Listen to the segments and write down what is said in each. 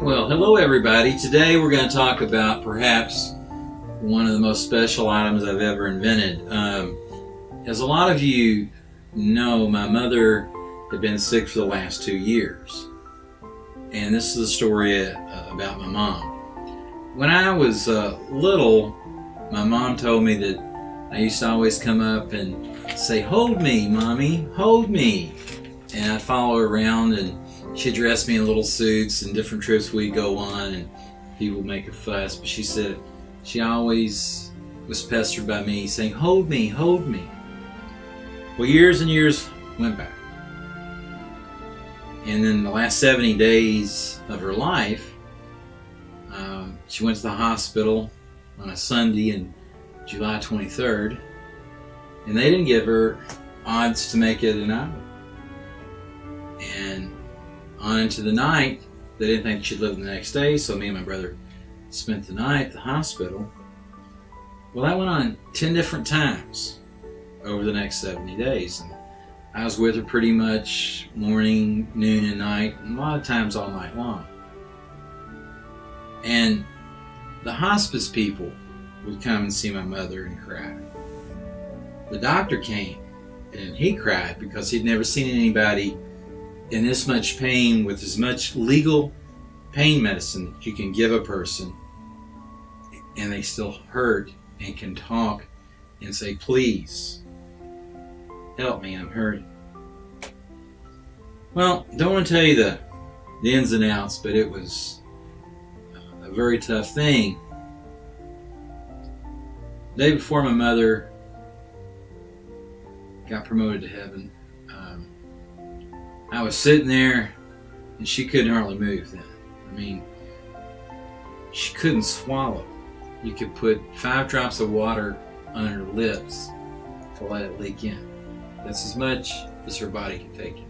Well, hello everybody. Today we're going to talk about perhaps one of the most special items I've ever invented. As a lot of you know, my mother had been sick for the last 2 years. And this is the story about my mom. When I was little, my mom told me that I used to always come up and say, "Hold me, Mommy, hold me." And I'd follow her around, and she'd dress me in little suits, and different trips we'd go on, and people would make a fuss. But she said she always was pestered by me saying, "Hold me, hold me." Well, years and years went by. And then the last 70 days of her life, she went to the hospital on a Sunday in July 23rd, and they didn't give her odds to make it an hour. And on into the night, they didn't think she'd live the next day, so me and my brother spent the night at the hospital. Well, that went on 10 different times over the next 70 days. And I was with her pretty much morning, noon, and night, and a lot of times all night long. And the hospice people would come and see my mother and cry. The doctor came, and he cried because he'd never seen anybody in this much pain with as much legal pain medicine that you can give a person, and they still hurt and can talk and say, "Please help me, I'm hurting." Well, don't want to tell you the ins and outs, but it was a very tough thing. The day before my mother got promoted to heaven, I was sitting there, and she couldn't hardly move then. I mean, she couldn't swallow. You could put 5 drops of water on her lips to let it leak in. That's as much as her body can take it.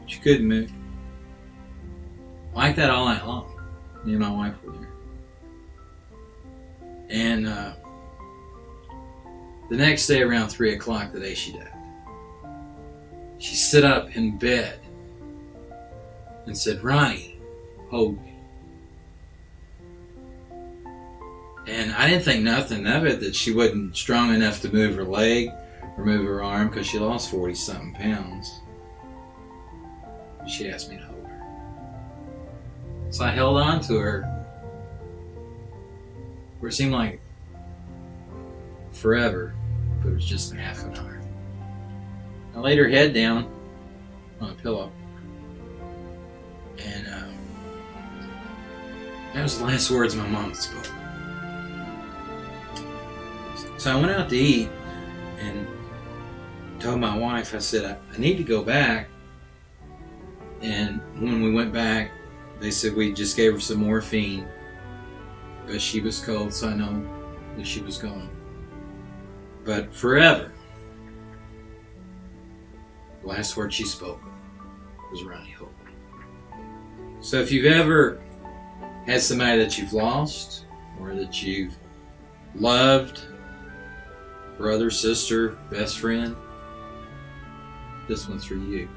She couldn't move. Like that all night long. Me and my wife were there. And the next day around 3 o'clock, the day she died, she stood up in bed and said, "Ronnie, hold me." And I didn't think nothing of it, that she wasn't strong enough to move her leg or move her arm, because she lost 40-something pounds. She asked me to hold her. So I held on to her for it seemed like forever, but it was just half an hour. I laid her head down on a pillow, and that was the last words my mom spoke. So I went out to eat and told my wife, I said, I need to go back. And when we went back, they said we just gave her some morphine, but she was cold, so I know that she was gone. But forever, the last word she spoke was, "Ronnie, hold me." So if you've ever had somebody that you've lost, or that you've loved, brother, sister, best friend, this one's for you.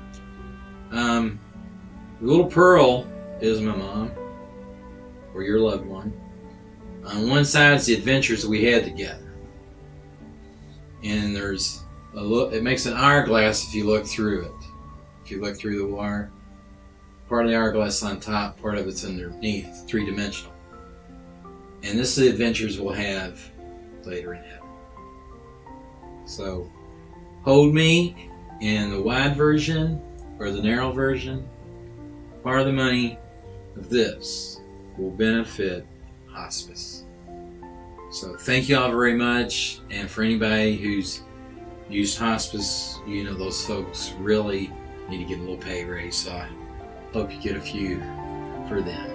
Little Pearl is my mom, or your loved one. On one side is the adventures we had together. And there's a look, it makes an hourglass if you look through it. If you look through the wire, part of the hourglass on top, part of it's underneath, 3-dimensional. And this is the adventures we'll have later in heaven. So, hold me in the wide version or the narrow version. Part of the money of this will benefit hospice. So thank you all very much. And for anybody who's used hospice, you know those folks really need to get a little pay raise. So I hope you get a few for them.